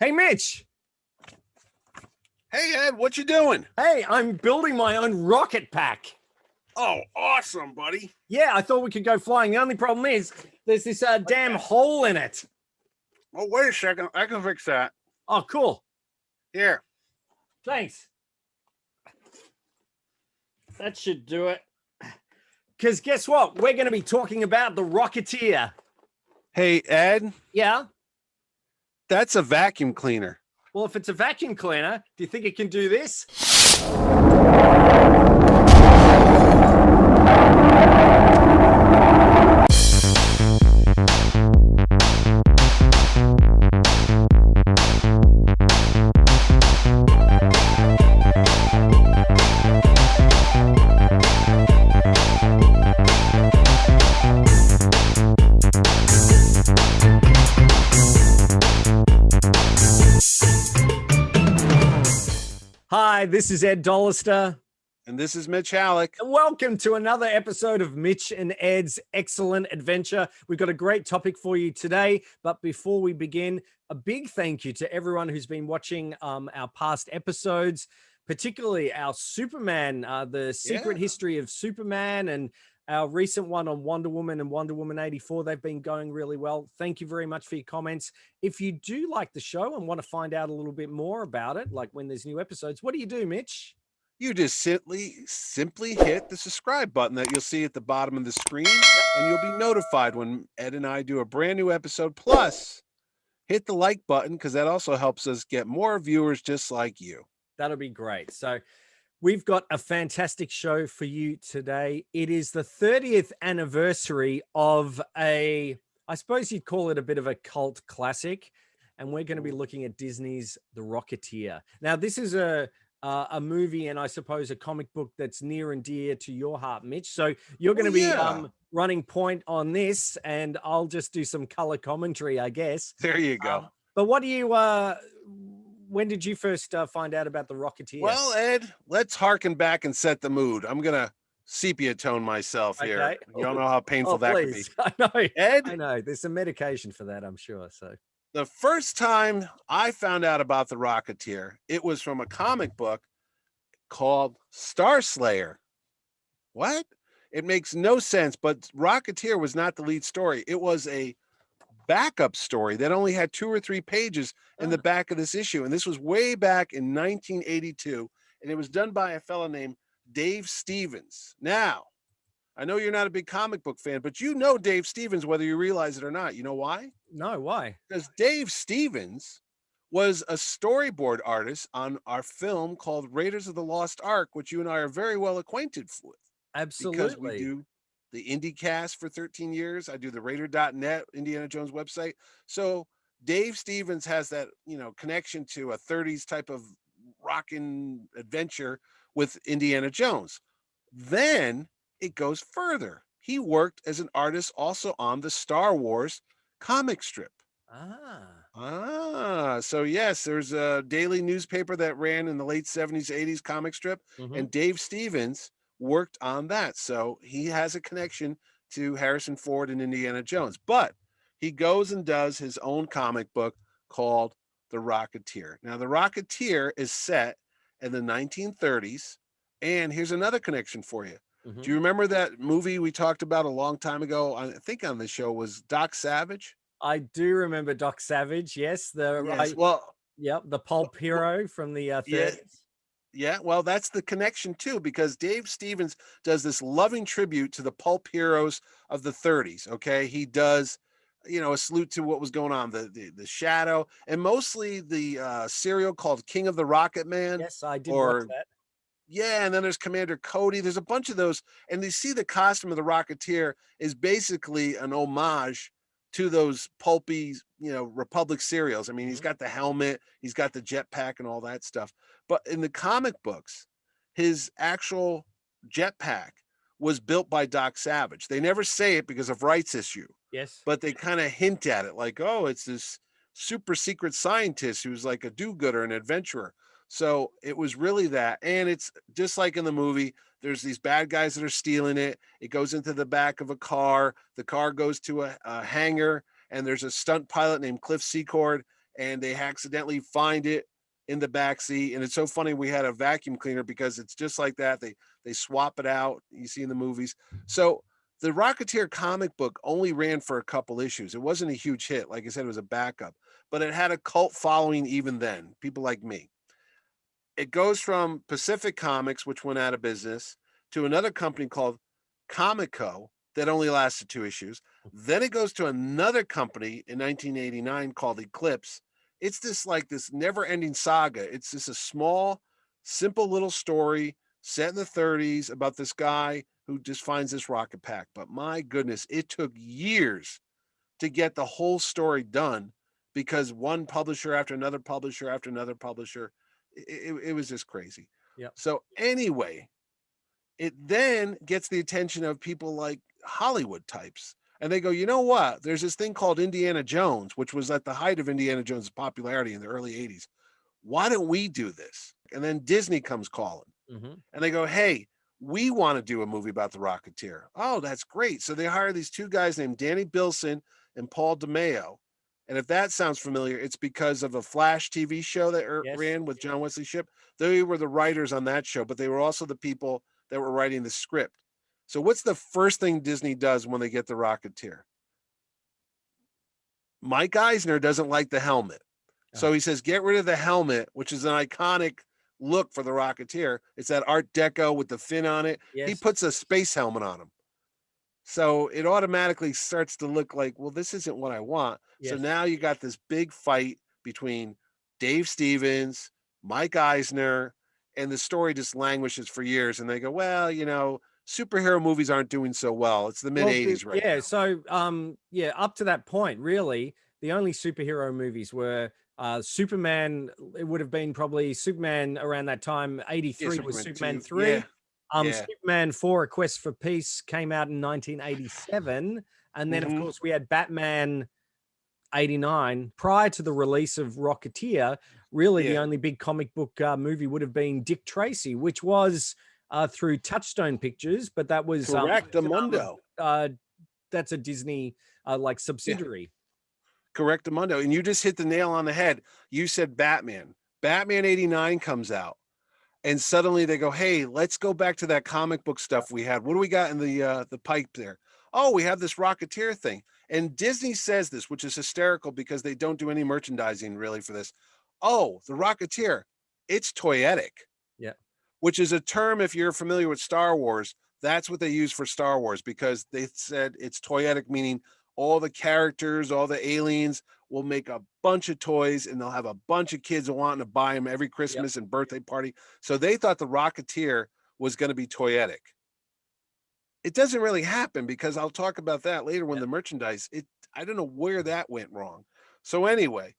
Hey, Mitch. Hey, Ed, what you doing? Hey, I'm building my own rocket pack. Oh, awesome, buddy. Yeah, I thought we could go flying. The only problem is there's this damn hole in it. Oh, wait a second. I can fix that. Oh, cool. Here. Thanks. That should do it. Because guess what? We're going to be talking about the Rocketeer. Hey, Ed, Yeah? that's a vacuum cleaner. Well, if it's a vacuum cleaner, do you think it can do this? Hi, this is Ed Dollister. And this is Mitch Halleck. And welcome to another episode of Mitch and Ed's Excellent Adventure. We've got a great topic for you today. But before we begin, a big thank you to everyone who's been watching our past episodes, particularly our Superman, the secret history of Superman, and our recent one on Wonder Woman and Wonder Woman 84. They've been going really well. Thank you very much for your comments. If you do like the show and want to find out a little bit more about it, like when there's new episodes, what do, Mitch? You just simply hit the subscribe button that you'll see at the bottom of the screen, and you'll be notified when Ed and I do a brand new episode. Plus, hit the like button because that also helps us get more viewers just like you. That'll be great. So we've got a fantastic show for you today. It is the 30th anniversary of I suppose you'd call it a bit of a cult classic. And we're going to be looking at Disney's The Rocketeer. Now, this is a movie and I suppose a comic book that's near and dear to your heart, Mitch. So you're going to be running point on this, and I'll just do some color commentary, I guess. There you go. But what do you, when did you first find out about the Rocketeer? Well, Ed, let's harken back and set the mood. I'm going to sepia tone myself here. Okay. You don't know how painful that could be. I know. Ed? I know. There's some medication for that, I'm sure. So the first time I found out about the Rocketeer, it was from a comic book called Star Slayer. What? It makes no sense, but Rocketeer was not the lead story. It was a backup story that only had 2 or 3 pages in the back of this issue. And this was way back in 1982. And it was done by a fellow named Dave Stevens. Now, I know you're not a big comic book fan, but you know Dave Stevens, whether you realize it or not. You know why? No, why? Because Dave Stevens was a storyboard artist on our film called Raiders of the Lost Ark, which you and I are very well acquainted with. Absolutely. Because we do the IndieCast for 13 years. I do the Raider.net, Indiana Jones website. So Dave Stevens has that, connection to a 30s type of rockin' adventure with Indiana Jones. Then it goes further. He worked as an artist also on the Star Wars comic strip. So yes, there's a daily newspaper that ran in the late 70s, 80s comic strip, and Dave Stevens worked on that. So he has a connection to Harrison Ford and Indiana Jones, but he goes and does his own comic book called The Rocketeer. Now, The Rocketeer is set in the 1930s, and here's another connection for you. Do you remember that movie we talked about a long time ago? I think on the show was Doc Savage. I do remember Doc Savage. Yes, the pulp hero from the 30s. Yeah, well, that's the connection too, because Dave Stevens does this loving tribute to the pulp heroes of the 30s. Okay, he does, a salute to what was going on, the Shadow, and mostly the serial called King of the Rocket Man. Yes, I did watch that. Yeah, and then there's Commander Cody. There's a bunch of those, and you see the costume of the Rocketeer is basically an homage to those pulpy, Republic serials. I mean, he's got the helmet, he's got the jetpack and all that stuff. But in the comic books, his actual jetpack was built by Doc Savage. They never say it because of rights issue. Yes. But they kind of hint at it like, oh, it's this super secret scientist who's like a do-gooder, an adventurer. So it was really that. And it's just like in the movie, there's these bad guys that are stealing it. It goes into the back of a car. The car goes to a hangar, and there's a stunt pilot named Cliff Secord. and they accidentally find it in the back seat. And it's so funny. We had a vacuum cleaner because it's just like that. They swap it out. You see in the movies. So the Rocketeer comic book only ran for a couple issues. It wasn't a huge hit. Like I said, it was a backup, but it had a cult following even then. People like me. It goes from Pacific Comics, which went out of business, to another company called Comico that only lasted 2 issues. Then it goes to another company in 1989 called Eclipse. It's this never-ending saga. It's just a small, simple little story set in the 30s about this guy who just finds this rocket pack. But my goodness, it took years to get the whole story done because one publisher after another publisher after another publisher, it was just crazy. Yep. So anyway, it then gets the attention of people like Hollywood types. And they go, you know what? There's this thing called Indiana Jones, which was at the height of Indiana Jones' popularity in the early 80s. Why don't we do this? And then Disney comes calling. Mm-hmm. And they go, hey, we want to do a movie about the Rocketeer. Oh, that's great. So they hire these two guys named Danny Bilson and Paul DeMeo. And if that sounds familiar, it's because of a Flash TV show that Yes. ran with John Wesley Shipp. They were the writers on that show, but they were also the people that were writing the script. So what's the first thing Disney does when they get the Rocketeer? Mike Eisner doesn't like the helmet. So he says, get rid of the helmet, which is an iconic look for the Rocketeer. It's that Art Deco with the fin on it. Yes. He puts a space helmet on him. So it automatically starts to look like, well, this isn't what I want. Yes. So now you got this big fight between Dave Stevens, Mike Eisner, and the story just languishes for years. And they go, well, superhero movies aren't doing so well. It's the mid 80s right now. So up to that point, really, the only superhero movies were Superman. It would have been probably Superman around that time. 83 was Superman 3. Yeah. Superman 4, A Quest for Peace came out in 1987. And then, of course, we had Batman 89. Prior to the release of Rocketeer, really the only big comic book movie would have been Dick Tracy, which was through Touchstone Pictures, but that was Correctamundo. That's a Disney subsidiary. Correctamundo. And you just hit the nail on the head. You said Batman. Batman 89 comes out. And suddenly they go, hey, let's go back to that comic book stuff we had. What do we got in the pipe there? Oh, we have this Rocketeer thing. And Disney says this, which is hysterical because they don't do any merchandising really for this. Oh, the Rocketeer, it's toyetic. Yeah. Which is a term, if you're familiar with Star Wars, that's what they use for Star Wars because they said it's toyetic, meaning all the characters, all the aliens will make a bunch of toys and they'll have a bunch of kids wanting to buy them every Christmas and birthday party. So they thought the Rocketeer was going to be toyetic. It doesn't really happen because I'll talk about that later when the merchandise, I don't know where that went wrong. So anyway,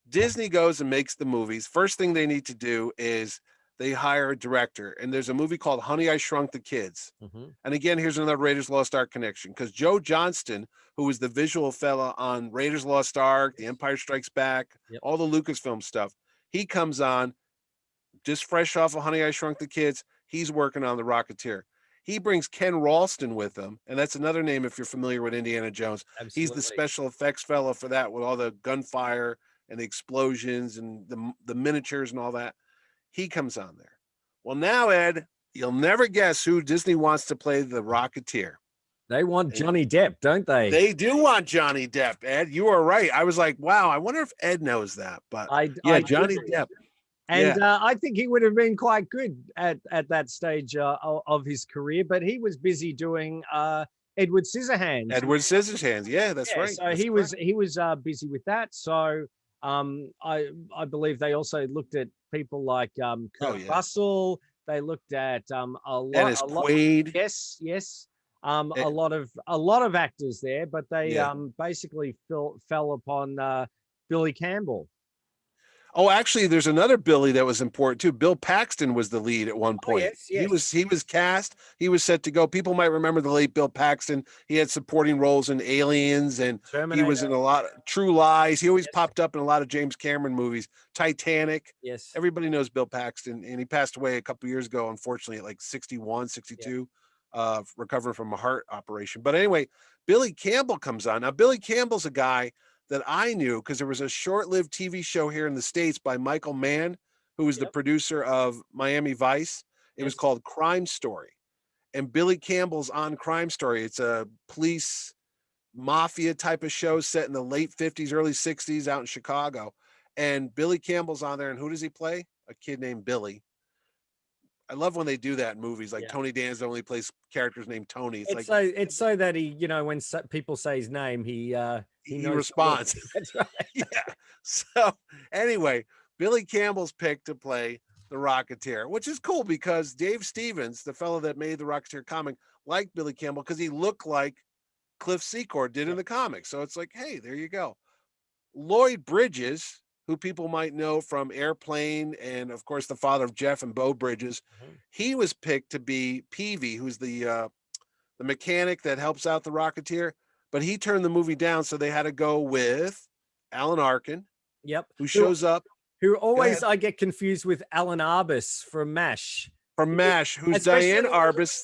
Disney goes and makes the movies. First thing they need to do is they hire a director, and there's a movie called Honey, I Shrunk the Kids. And again, here's another Raiders Lost Ark connection because Joe Johnston, who was the visual fella on Raiders Lost Ark, The Empire Strikes Back, all the Lucasfilm stuff, he comes on just fresh off of Honey, I Shrunk the Kids. He's working on the Rocketeer. He brings Ken Ralston with him, and that's another name if you're familiar with Indiana Jones. Absolutely. He's the special effects fella for that with all the gunfire and the explosions and the miniatures and all that. He comes on there. Well, now, Ed, you'll never guess who Disney wants to play the Rocketeer. They want Johnny Depp, don't they? They do want Johnny Depp, Ed. You are right. I was like, wow, I wonder if Ed knows that. But Johnny Depp. And I think he would have been quite good at that stage of his career, but he was busy doing Edward Scissorhands. Edward Scissorhands, that's right. So he was busy with that. So I believe they also looked at people like Kurt Russell. They looked at a lot. Quaid. Yes. A lot of actors there, but they basically fell upon Billy Campbell. Oh, actually, there's another Billy that was important too. Bill Paxton was the lead at one point. Yes. He was cast. He was set to go. People might remember the late Bill Paxton. He had supporting roles in Aliens, and Terminator. He was in a lot of True Lies. He always popped up in a lot of James Cameron movies. Titanic. Yes. Everybody knows Bill Paxton, and he passed away a couple years ago, unfortunately, at like 61, 62, recovering from a heart operation. But anyway, Billy Campbell comes on. Now, Billy Campbell's a guy that I knew because there was a short-lived TV show here in the States by Michael Mann, who was the Yep. producer of Miami Vice. It was Yes. called Crime Story. And Billy Campbell's on Crime Story. It's a police mafia type of show set in the late 50s, early 60s out in Chicago. And Billy Campbell's on there. And who does he play? A kid named Billy. I love when they do that in movies. Like Yeah. Tony Danza only plays characters named Tony. It's like It's so that he, when people say his name, he he knows to look. responds. That's right. Yeah. So anyway, Billy Campbell's picked to play the Rocketeer, which is cool because Dave Stevens, the fellow that made the Rocketeer comic, liked Billy Campbell because he looked like Cliff Secord did in the comics. So it's like, hey, there you go. Lloyd Bridges, who people might know from Airplane and of course the father of Jeff and Bo Bridges, he was picked to be Peavy, who's the mechanic that helps out the Rocketeer, but he turned the movie down, so they had to go with Alan Arkin, Yep. who shows up Who always I get confused with Alan Arbus from MASH. from MASH, who's Especially- Diane Arbus.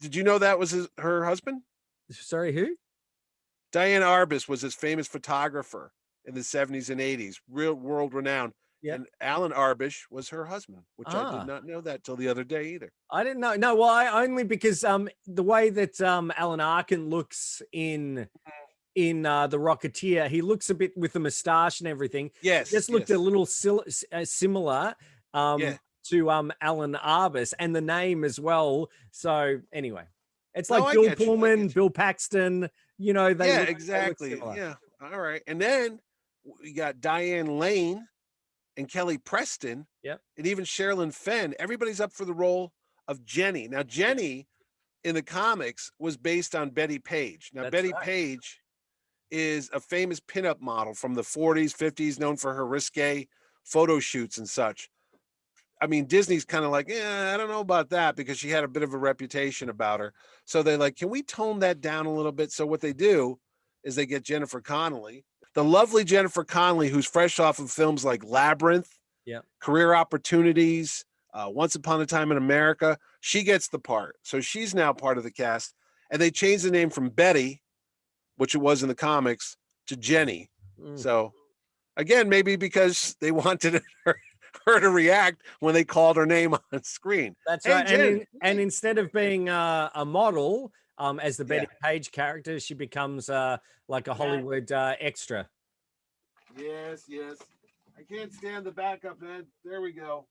Did you know that was her husband? Sorry, who? Diane Arbus was his famous photographer in the 70s and 80s, real world renowned. Yep. And Alan Arbus was her husband, which I Ah. did not know that till the other day either. I didn't know. No, well, I only because the way that Alan Arkin looks in the Rocketeer, he looks a bit with the mustache and everything. Yes. Just looked a little similar Yeah. to Alan Arbus and the name as well. So anyway, it's No, like I Bill get you, I Pullman, get you. Bill Paxton. They Yeah, look- they look exactly. similar. Yeah. All right. And then we got Diane Lane and Kelly Preston. Yep. And even Sherilyn Fenn. Everybody's up for the role of Jenny. Now, Jenny in the comics was based on Betty Page. Now, That's Betty right. Page is a famous pinup model from the 40s, 50s, known for her risque photo shoots and such. I mean, Disney's kind of like, I don't know about that because she had a bit of a reputation about her. So they're like, can we tone that down a little bit? So what they do is they get Jennifer Connelly, the lovely Jennifer Connelly, who's fresh off of films like Labyrinth, Yeah. Career Opportunities, Once Upon a Time in America. She gets the part. So she's now part of the cast. And they changed the name from Betty, which it was in the comics, to Jenny. Mm. So again, maybe because they wanted her to react when they called her name on screen. That's Hey, right. Jen. And instead of being a model, as the Betty Page character, she becomes like a Hollywood extra. Yes. I can't stand the backup, man. There we go.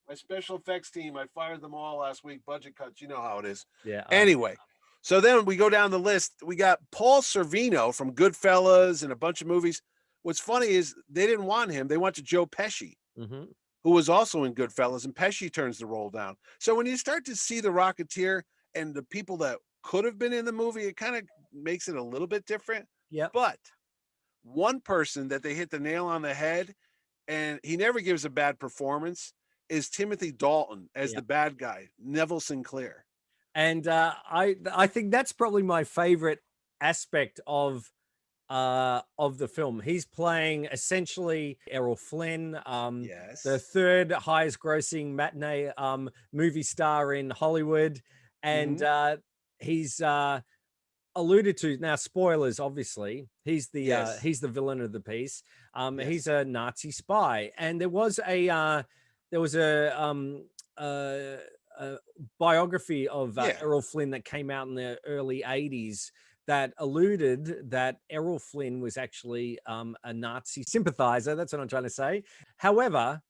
My special effects team, I fired them all last week. Budget cuts, you know how it is. Yeah. Anyway, so then we go down the list. We got Paul Sorvino from Goodfellas and a bunch of movies. What's funny is they didn't want him. They went to Joe Pesci, Mhm. who was also in Goodfellas, and Pesci turns the role down. So when you start to see the Rocketeer and the people that could have been in the movie, it kind of makes it a little bit different. Yep. But one person that they hit the nail on the head, and he never gives a bad performance, is Timothy Dalton as the bad guy, Neville Sinclair. And I think that's probably my favorite aspect of the film. He's playing essentially Errol Flynn, Yes. the third highest grossing matinee movie star in Hollywood. And he's alluded to, now spoilers, obviously, he's the villain of the piece. He's a Nazi spy. And there was a biography of Errol Flynn that came out in the early 80s that alluded that Errol Flynn was actually a Nazi sympathizer. That's what I'm trying to say. However,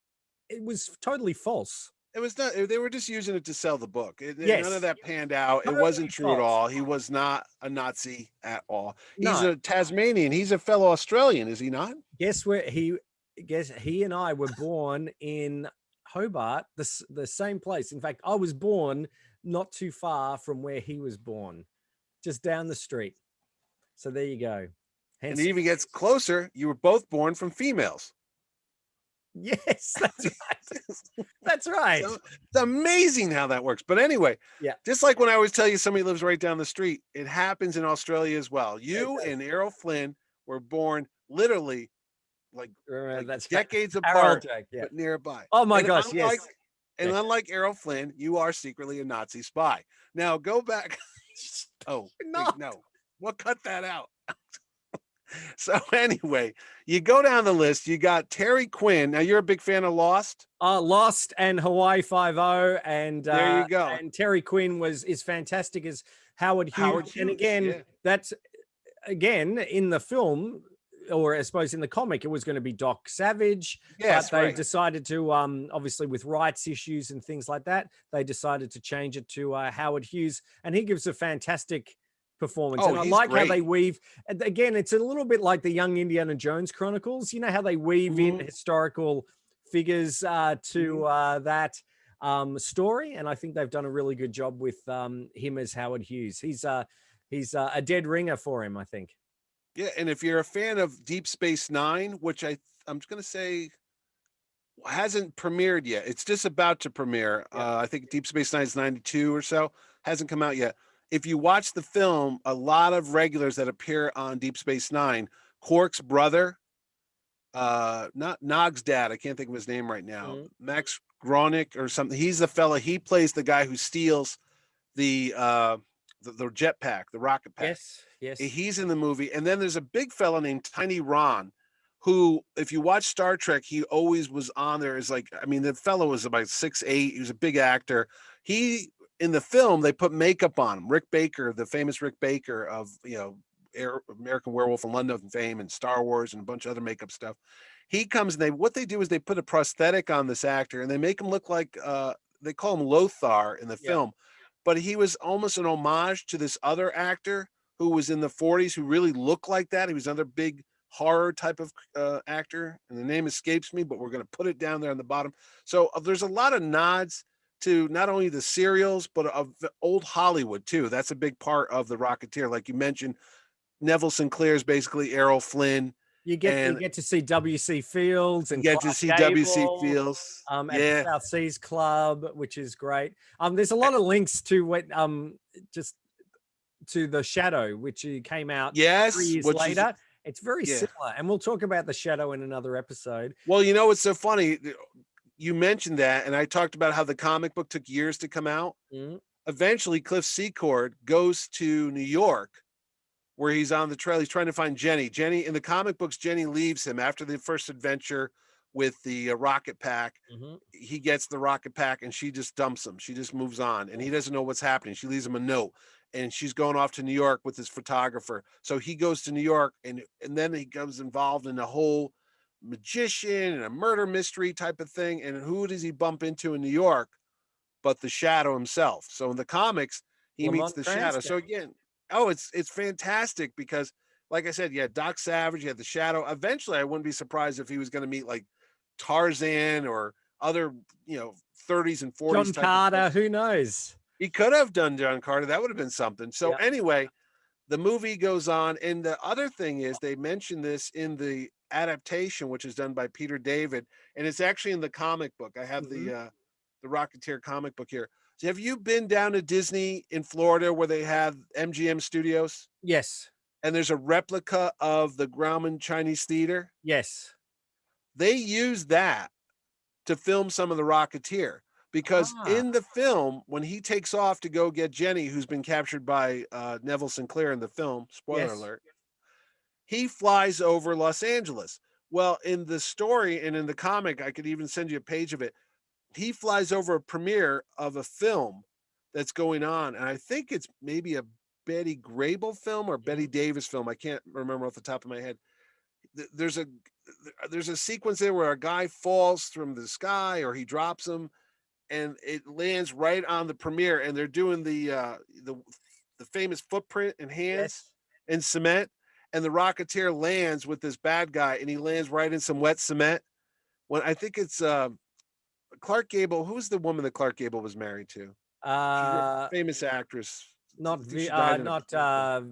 it was totally false. It was not, they were just using it to sell the book. Yes. None of that panned out. It Totally wasn't true at false. all. He was not a Nazi at all. He's No. a Tasmanian. He's a fellow Australian, is he not? Guess he and I were born in Hobart, the same place. In fact, I was born not too far from where he was born, just down the street. So there you go. And it even gets closer. You were both born from females. Yes, that's right. That's right. So it's amazing how that works. But anyway, just like when I always tell you somebody lives right down the street, it happens in Australia as well. You and Errol Flynn were born literally like that's decades Harold apart, Jack, but nearby. Oh my And gosh, yes. And unlike Errol Flynn, you are secretly a Nazi spy. Now go back. Oh, Not. no. We'll cut that out. So anyway, you go down the list. You got Terry Quinn. Now you're a big fan of Lost. Lost and Hawaii Five O, There you go. and Terry Quinn is fantastic as Howard Hughes. Howard And Hughes. again, Yeah. that's again in the film, or I suppose in the comic, it was going to be Doc Savage, but Yes. they Right. decided to, obviously with rights issues and things like that, they decided to change it to Howard Hughes, and he gives a fantastic performance. Oh, And I he's like how they great. weave. And again, it's a little bit like the Young Indiana Jones Chronicles. You know how they weave in Mhm, historical figures mhm. to that story, and I think they've done a really good job with him as Howard Hughes. He's a dead ringer for him, I think. Yeah, and if you're a fan of Deep Space Nine, which I'm just gonna say hasn't premiered yet. It's just about to premiere. Yeah. I think Deep Space Nine is 92 or so. Hasn't come out yet. If you watch the film, a lot of regulars that appear on Deep Space Nine, Quark's brother, not Nog's dad, I can't think of his name right now. Mhm. Max Gronick or something. He's the fella. He plays the guy who steals the the jetpack, the rocket pack. Yes, yes. He's in the movie. And then there's a big fella named Tiny Ron, who, if you watch Star Trek, he always was on there. Is like, I mean, the fellow was about 6'8". He was a big actor. He in the film they put makeup on him. Rick Baker, the famous Rick Baker of American Werewolf in London fame and Star Wars and a bunch of other makeup stuff. He comes and what they do is they put a prosthetic on this actor and they make him look like they call him Lothar in the Yeah. film, but he was almost an homage to this other actor who was in the 40s who really looked like that. He was another big horror type of actor, and the name escapes me, but we're going to put it down there on the bottom. So there's a lot of nods to not only the serials, but of old Hollywood too. That's a big part of the Rocketeer. Like you mentioned, Neville Sinclair is basically Errol Flynn, You and get to see W.C. Fields you and get to Clark see W.C. Gable Fields. at the Yeah. South Seas Club, which is great. There's a lot of links to what just to The Shadow, which came out 3 Yes, years which is later. It's very yeah. similar, and we'll talk about The Shadow in another episode. Well, you know what's so funny? You mentioned that, and I talked about how the comic book took years to come out. Mhm. Eventually, Cliff Secord goes to New York, where he's on the trail. He's trying to find Jenny. Jenny in the comic books, Jenny leaves him after the first adventure with the rocket pack. Mhm. He gets the rocket pack, and she just dumps him. She just moves on, and he doesn't know what's happening. She leaves him a note, and she's going off to New York with his photographer. So he goes to New York, and then he becomes involved in a whole magician and a murder mystery type of thing. And who does he bump into in New York but the Shadow himself? So in the comics, he meets Lamont the Shadow. Cranston. So again, oh, it's fantastic because, like I said, yeah, Doc Savage, you had the Shadow. Eventually, I wouldn't be surprised if he was going to meet like Tarzan or other, 30s and 40s John type of Carter, folks. who knows? He could have done John Carter. That would have been something. So Yeah. anyway, the movie goes on, and the other thing is they mentioned this in the adaptation, which is done by Peter David, and it's actually in the comic book. I have Mhm. the Rocketeer comic book here. So have you been down to Disney in Florida where they have MGM Studios? Yes. And there's a replica of the Grauman Chinese Theater. Yes. They use that to film some of the Rocketeer because Ah, in the film, when he takes off to go get Jenny, who's been captured by Neville Sinclair in the film, spoiler yes. alert, he flies over Los Angeles. Well, in the story and in the comic, I could even send you a page of it. He flies over a premiere of a film that's going on, and I think it's maybe a Betty Grable film or Betty Mhm. Davis film. I can't remember off the top of my head. There's a sequence there where a guy falls from the sky or he drops him, and it lands right on the premiere, and they're doing the famous footprint and hands Yes. in cement, and the Rocketeer lands with this bad guy, and he lands right in some wet cement. When I think it's Clark Gable. Who's the woman that Clark Gable was married to? She's a Uh, famous actress. not I think she died in a not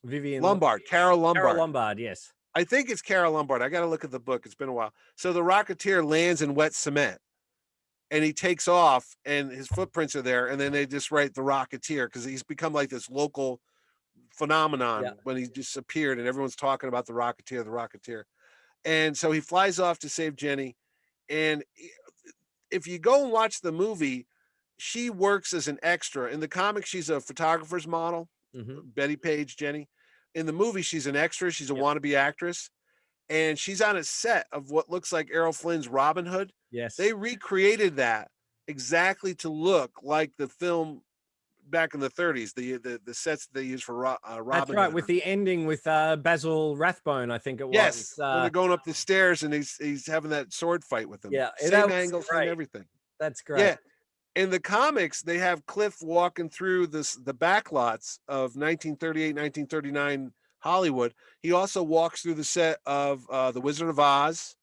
Vivian Lombard, Carol Carol Lombard. Lombard. Yes. I think it's Carol Lombard. I got to look at the book. It's been a while. So the Rocketeer lands in wet cement, and he takes off, and his footprints are there. And then they just write the Rocketeer because he's become like this local Yeah. phenomenon when he disappeared, and everyone's talking about the Rocketeer, the Rocketeer. And so he flies off to save Jenny. And if you go and watch the movie, she works as an extra. In the comic, she's a photographer's model, Mhm. Betty Page, Jenny. in the movie, she's an extra. She's a Yep. wannabe actress, and she's on a set of what looks like Errol Flynn's Robin Hood. They Yes. recreated that exactly to look like the film back in the 30s, the sets they used for That's Robin right. Hood. With the ending with Basil Rathbone, I think it was. Yes, when they're going up the stairs and he's having that sword fight with them. Yeah, that Same was angle, same great. everything. That's great. Yeah. In the comics, they have Cliff walking through the backlots of 1938, 1939 Hollywood. He also walks through the set of The Wizard of Oz.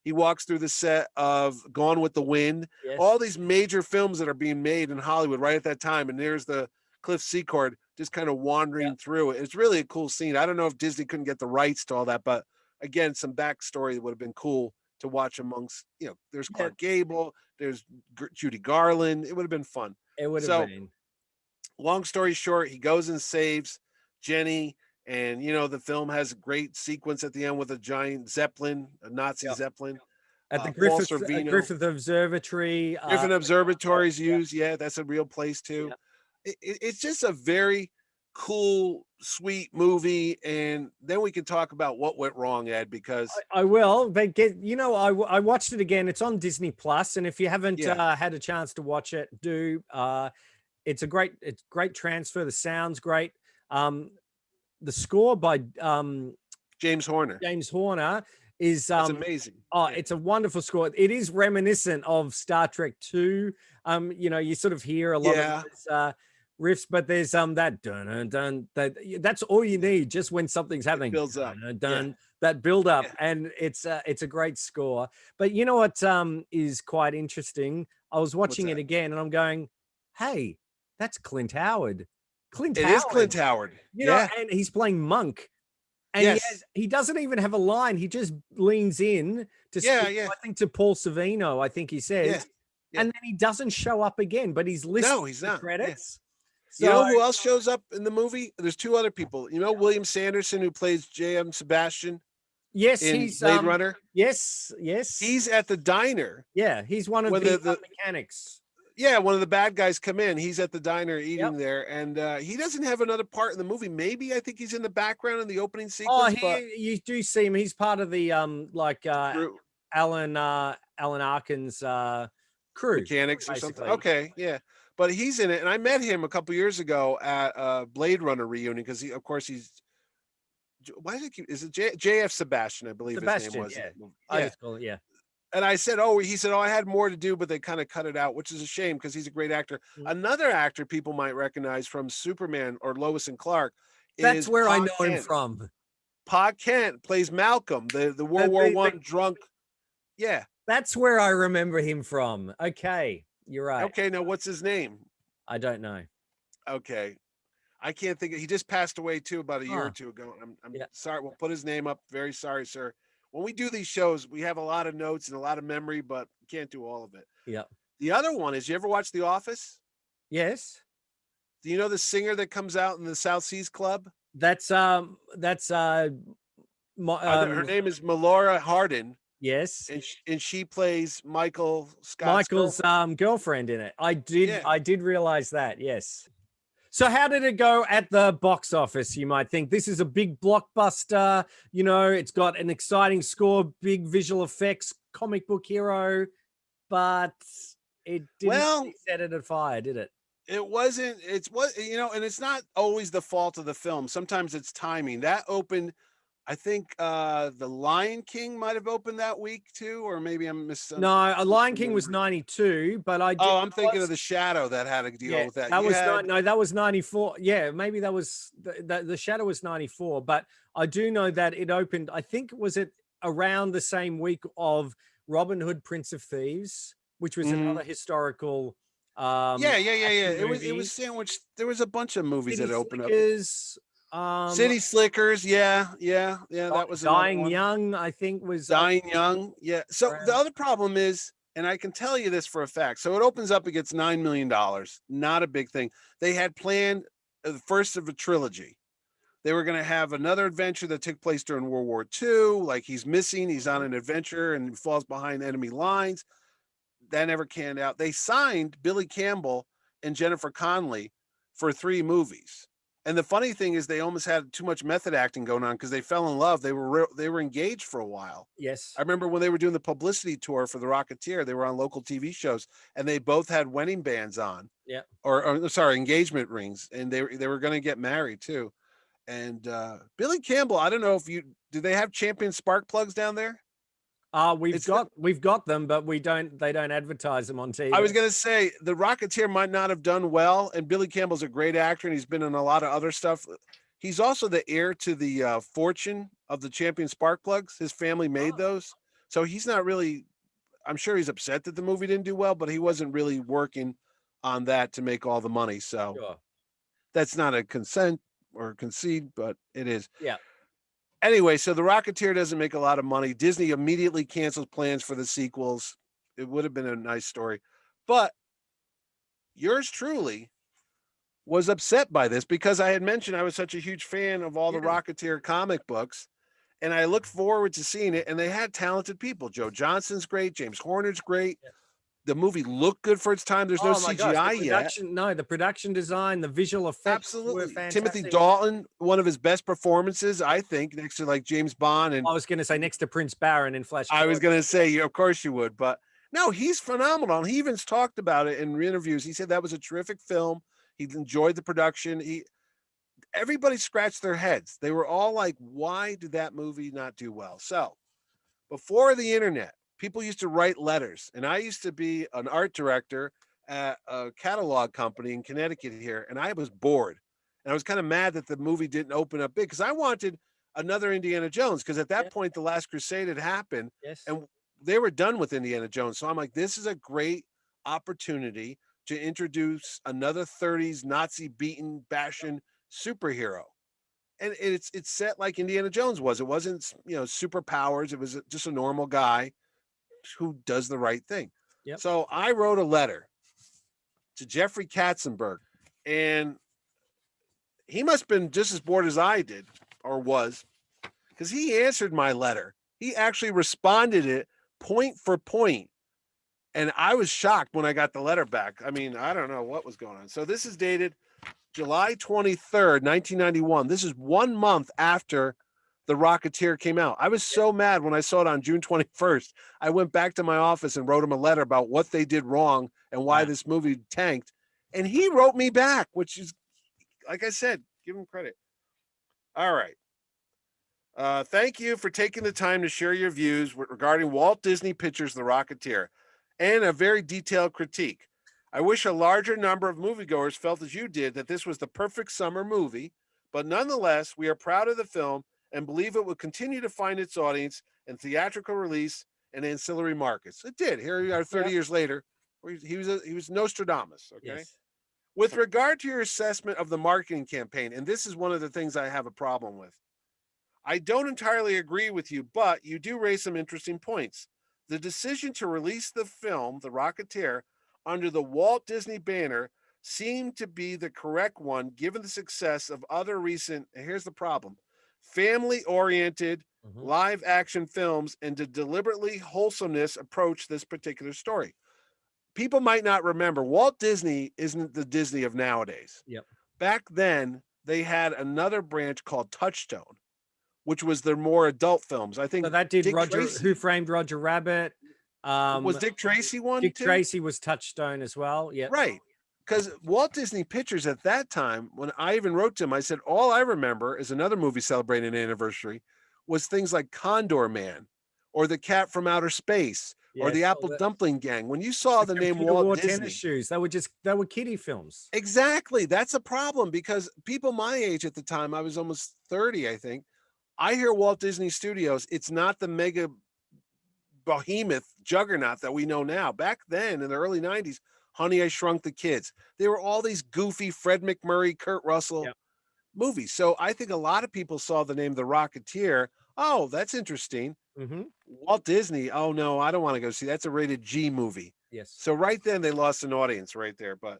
He walks through the set of Gone with the Wind. Yes. All these major films that are being made in Hollywood right at that time. And there's the Cliff Secord just kind of Yeah. wandering through it. It's really a cool scene. I don't know if Disney couldn't get the rights to all that, but again, some backstory would have been cool to watch amongst, there's Yeah, Clark Gable, there's Judy Garland. It would have been fun. it would have So, been. long story short, he goes and saves Jenny. And the film has a great sequence at the end with a giant Zeppelin, a Nazi Yep. Zeppelin. At the Paul Griffith Sorvino, Griffith Observatory. different observatories Yeah. used. Yeah, that's a real place too. Yeah. It's just a very cool, sweet movie. And then we can talk about what went wrong, Ed, because I will, but I watched it again. It's on Disney Plus, and if you haven't yeah, had a chance to watch it, do. It's great transfer. The sound's great. Um, the score by James Horner. James Horner is That's amazing. oh, Yeah. it's a wonderful score. It is reminiscent of Star Trek 2. You sort of hear a lot of Yeah. those, riffs, but there's that dun dun dun that's all you need just when something's It happening. builds up. Dun, dun, Yeah. dun, that build up, Yeah. and it's a great score. But you know what is quite interesting? I was What's watching it that? again and I'm going, hey, that's Clint Howard. Clint It is Howard, Clint Howard. Yeah. and he's playing Monk. And Yes. he doesn't even have a line. He just leans in to Yeah. speak, Yeah. I think, to Paul Savino, I think he Yeah. says. Yeah. And then he doesn't show up again, but he's listed No, he's in the not. Yeah. credits. You know So who else shows up in the movie? There's two other people. William Sanderson, who plays J.M. Sebastian yes, in he's Blade Runner. yes. He's at the diner Yeah, he's one of when the mechanics. one of the bad guys come in. He's at the diner eating Yep. there, and he doesn't have another part in the movie. Maybe I think he's in the background in the opening Oh, sequence, but you do see him. He's part of the through Alan Arkin's crew, mechanics or something. basically. Okay, yeah, but he's in it, and I met him a couple years ago at a Blade Runner reunion because of course, he's. Why did is it J.F. Sebastian? I believe his name Sebastian, was. yeah. Yeah. I just call it, yeah. And I said, "Oh," he said, "Oh, I had more to do, but they kind of cut it out, which is a shame because he's a great actor." Mm. Another actor people might recognize from Superman or Lois and Clark That's is where I Pa know him Kent. from. Pa Kent plays Malcolm, the World War One drunk. Yeah. That's where I remember him from. Okay, you're right. Okay. Now, what's his name? I don't know. Okay, I can't think. He just passed away too about a year or Huh. two ago. I'm Yeah. sorry. We'll put his name up. Very sorry, sir. When we do these shows, we have a lot of notes and a lot of memory, but can't do all of it. Yeah. The other one is, you ever watch The Office? Yes. Do you know the singer that comes out in the South Seas Club? That's Her name is Melora Hardin, yes. and she plays Michael Scott's Michael's girlfriend. girlfriend in it. I Yeah. did realize that. Yes. So how did it go at the box office? You might think this is a big blockbuster. It's got an exciting score, big visual effects, comic book hero, but it didn't Well, really set it afire, did it? it wasn't. It's what and it's not always the fault of the film. Sometimes it's timing. That opened. I think The Lion King might have opened that week too, or maybe I'm missing. No, a Lion King was 92, but I'm thinking of The Shadow that had a deal with that. That You was had- no, that was 94. Yeah, maybe that was the Shadow was 94, but I do know that it opened, I think was it around the same week of Robin Hood, Prince of Thieves, which was Mhm. another historical Yeah. action It movie. was sandwiched. There was a bunch of movies City that opened up. Slickers, City Slickers. Yeah. That was another Dying one. Young, I think was Dying Young. Yeah. So around. the other problem is, and I can tell you this for a fact. So it opens up against $9 million. Not a big thing. They had planned the first of a trilogy. They were going to have another adventure that took place during World War II. Like, he's missing, he's on an adventure and falls behind enemy lines. That never canned out. They signed Billy Campbell and Jennifer Connelly for 3 movies. And the funny thing is, they almost had too much method acting going on because they fell in love. They were engaged for a while. I Yes. remember when they were doing the publicity tour for the Rocketeer, they were on local TV shows, and they both had wedding bands on, Yeah. or sorry, engagement rings, and they were going to get married too. And Billy Campbell, I don't know if you do they have Champion spark plugs down there? We've It's got them, but they don't advertise them on I was TV. gonna say the Rocketeer might not have done well, and Billy Campbell's a great actor, and he's been in a lot of other stuff. He's also the heir to the fortune of the Champion spark plugs. His family made Oh, those, so he's not really. I'm sure he's upset that the movie didn't do well, but he wasn't really working on that to make all the money. So sure. that's not a consent or concede, but it is. Yeah. Anyway, so the Rocketeer doesn't make a lot of money. Disney immediately cancels plans for the sequels. It would have been a nice story, but yours truly was upset by this because I had mentioned I was such a huge fan of all the Yeah. Rocketeer comic books, and I looked forward to seeing it. And they had talented people. Joe Johnston's great. James Horner's great. Yeah. The movie looked good for its time. There's no Oh my gosh, CGI yet. the production design, the visual effects were Absolutely. Timothy fantastic. Dalton, one of his best performances, I think, next to like James Bond. And I was gonna say next to Prince Baron in Flash I was Gordon. going to say, of course you would, but no, he's phenomenal. And he even talked about it in interviews. He said that was a terrific film. He enjoyed the production. Everybody scratched their heads. They were all like, why did that movie not do well? So before the internet, people used to write letters. And I used to be an art director at a catalog company in Connecticut here. And I was bored. And I was kind of mad that the movie didn't open up big because I wanted another Indiana Jones. Because at Yeah. that point, The Last Crusade had happened Yes. and they were done with Indiana Jones. So I'm like, this is a great opportunity to introduce another 30s Nazi beaten, bashing superhero. And it's set like Indiana Jones was. It wasn't, superpowers. It was just a normal guy who does the right thing. Yep. So I wrote a letter to Jeffrey Katzenberg, and he must have been just as bored as I did or was, because he answered my letter. He actually responded it point for point. And I was shocked when I got the letter back. I mean, I don't know what was going on. So this is dated July 23rd, 1991. This is 1 month after The Rocketeer came out. I was so mad when I saw it on June 21st. I went back to my office and wrote him a letter about what they did wrong and why Wow. this movie tanked. And he wrote me back, which is, like I said, give him credit. All right. Thank you for taking the time to share your views regarding Walt Disney Pictures' The Rocketeer and a very detailed critique. I wish a larger number of moviegoers felt as you did that this was the perfect summer movie, but nonetheless, we are proud of the film and believe it will continue to find its audience in theatrical release and ancillary markets. It did. Here we are 30 Yep. years later. He was Nostradamus, okay? Yes. With regard to your assessment of the marketing campaign, and this is one of the things I have a problem with. I don't entirely agree with you, but you do raise some interesting points. The decision to release the film, The Rocketeer, under the Walt Disney banner seemed to be the correct one given the success of other recent, and here's the problem, family-oriented Mhm. live action films and the deliberately wholesomeness approach this particular story. People might not remember, Walt Disney isn't the Disney of nowadays. Yep. Back then, they had another branch called Touchstone, which was their more adult films. I So think that did Dick Who Tracy Framed Roger Rabbit. was Dick Tracy one Dick too? Tracy was Touchstone as well. Yep. Right. Because Walt Disney Pictures at that time, when I even wrote to him, I said, all I remember is another movie celebrating an anniversary was things like Condor Man or The Cat from Outer Space or Yes. The Or Apple Dumpling Gang. When you saw the the name computer Walt wore tennis Disney, shoes. They were kiddie films. exactly. That's a problem because people my age at the time, I was almost 30, I think. I hear Walt Disney Studios, it's not the mega behemoth juggernaut that we know now. Back then in the early 90s, Honey, I Shrunk the Kids. There were all these goofy Fred McMurray, Kurt Russell Yep. movies. So I think a lot of people saw the name The Rocketeer. Oh, that's interesting. Hmm. Walt Disney. Oh no, I don't want to go see. That's a rated G movie. Yes. So right then they lost an audience right there. But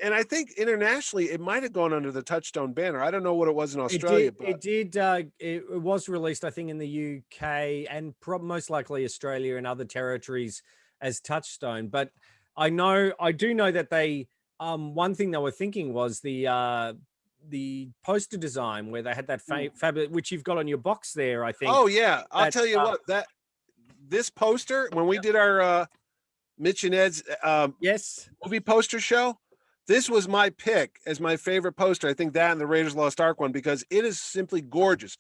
and I think internationally it might have gone under the Touchstone banner. I don't know what it was in It Australia, did. but It did. It was released, I think, in the UK and most likely Australia and other territories as Touchstone. But I do know that they. One thing they were thinking was the poster design where they had that Mm. fabulous, which you've got on your box there, I think. Oh yeah, I'll That tell you what, that this poster, when we did our Mitch and Ed's yes, movie poster show, this was my pick as my favorite poster. I think that and the Raiders Lost Ark one, because it is simply gorgeous.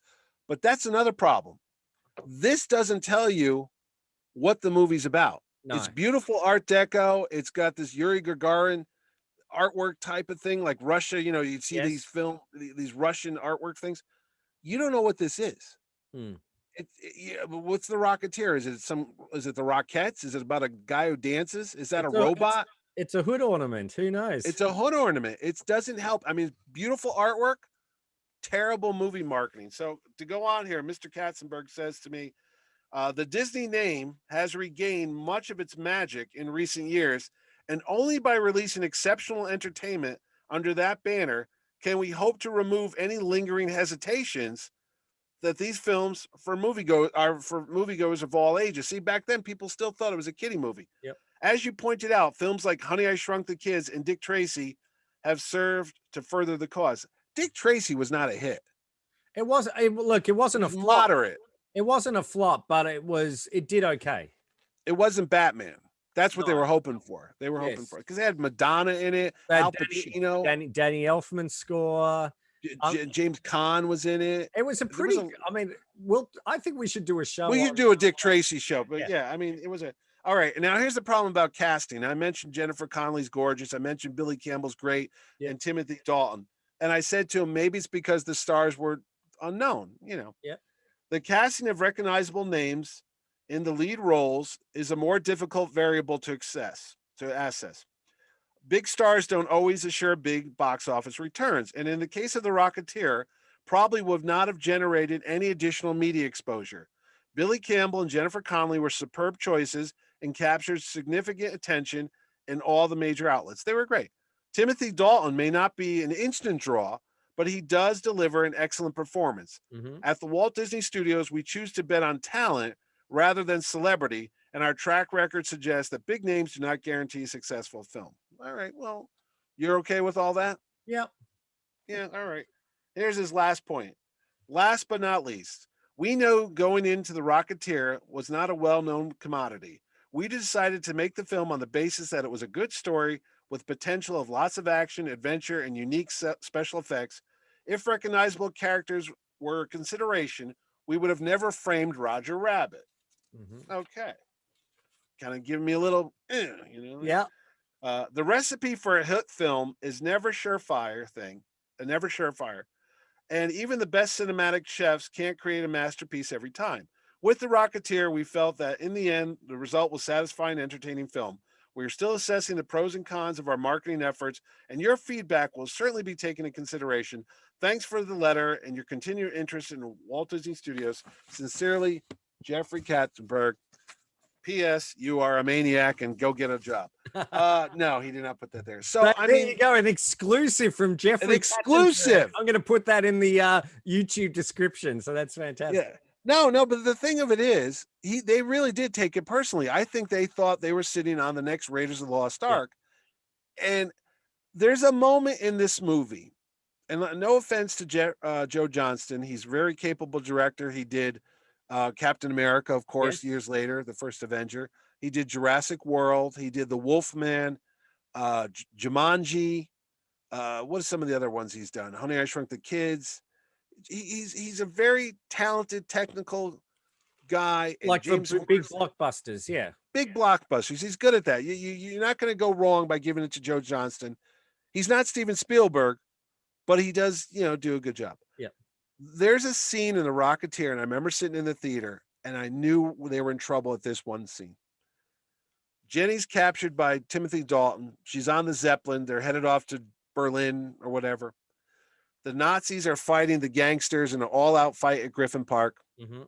But that's another problem. This doesn't tell you what the movie's about. no, It's beautiful Art Deco. It's got this Yuri Gagarin artwork type of thing, like Russia. You know, you see yes. these Russian artwork things. You don't know what this is. Hmm. Yeah, but what's the Rocketeer? Is it the Rockettes? Is it about a guy who dances? Is that a It's a it's robot? it's a hood ornament. Who knows? It's a hood ornament. It doesn't help. I mean, beautiful artwork, terrible movie marketing. So to go on here, Mr. Katzenberg says to me, the Disney name has regained much of its magic in recent years, and only by releasing exceptional entertainment under that banner can we hope to remove any lingering hesitations that these films are for moviegoers of all ages. See, back then people still thought it was a kiddie movie. Yep. As you pointed out, films like Honey, I Shrunk the Kids and Dick Tracy have served to further the cause. Dick Tracy was not a hit. It was look, it It wasn't a was flop. moderate. It wasn't a flop, but it did okay. It wasn't Batman. That's what they No. were hoping for. They were hoping Yes. for it because they had Madonna in it, That Al Pacino, Danny Elfman score. James Caan was in it. It was a There was pretty. I mean, I think we should do a show. We on could do a Dick Tracy show, but Yeah. yeah, I mean, it was a all right. Now here's the problem about casting. I mentioned Jennifer Connelly's gorgeous. I mentioned Billy Campbell's great, Yeah. and Timothy Dalton. And I said to him, maybe it's because the stars were unknown. You know, Yeah. the casting of recognizable names in the lead roles is a more difficult variable to assess. Big stars don't always assure big box office returns, and in the case of The Rocketeer, probably would not have generated any additional media exposure. Billy Campbell and Jennifer Connelly were superb choices and captured significant attention in all the major outlets. They were great. Timothy Dalton may not be an instant draw, but he does deliver an excellent performance. Mm-hmm. At the Walt Disney Studios, we choose to bet on talent rather than celebrity, and our track record suggests that big names do not guarantee a successful film. All right, well, you're okay with all that? Yep. Yeah, all right. Here's his last point. Last but not least, we know going into The Rocketeer was not a well-known commodity. We decided to make the film on the basis that it was a good story with potential of lots of action, adventure, and unique special effects. If recognizable characters were a consideration, we would have never framed Roger Rabbit. Mm-hmm. Okay. Kind of giving me a little, you know? Yeah. The recipe for a hit film is never surefire. And even the best cinematic chefs can't create a masterpiece every time. With The Rocketeer, we felt that in the end, the result was satisfying, entertaining film. We are still assessing the pros and cons of our marketing efforts, and your feedback will certainly be taken into consideration. Thanks for the letter and your continued interest in Walt Disney Studios. Sincerely, Jeffrey Katzenberg. P.S. You are a maniac and go get a job. No, he did not put that there. So But there you go, an exclusive from Jeffrey. An exclusive. I'm going to put that in the YouTube description. So that's fantastic. Yeah. No, but the thing of it is, they really did take it personally. I think they thought they were sitting on the next Raiders of the Lost Ark. Yeah. And there's a moment in this movie, and no offense to Joe Johnston, he's a very capable director. He did Captain America, of course, years later, the first Avenger. He did Jurassic World. He did The Wolfman, Jumanji. What are some of the other ones he's done? Honey, I Shrunk the Kids. He's a very talented technical guy. And like James big blockbusters, yeah. Big blockbusters. He's good at that. You're not going to go wrong by giving it to Joe Johnston. He's not Steven Spielberg, but he does, do a good job. Yeah. There's a scene in The Rocketeer, and I remember sitting in the theater, and I knew they were in trouble at this one scene. Jenny's captured by Timothy Dalton. She's on the Zeppelin. They're headed off to Berlin or whatever. The Nazis are fighting the gangsters in an all-out fight at Griffin Park. Mm-hmm.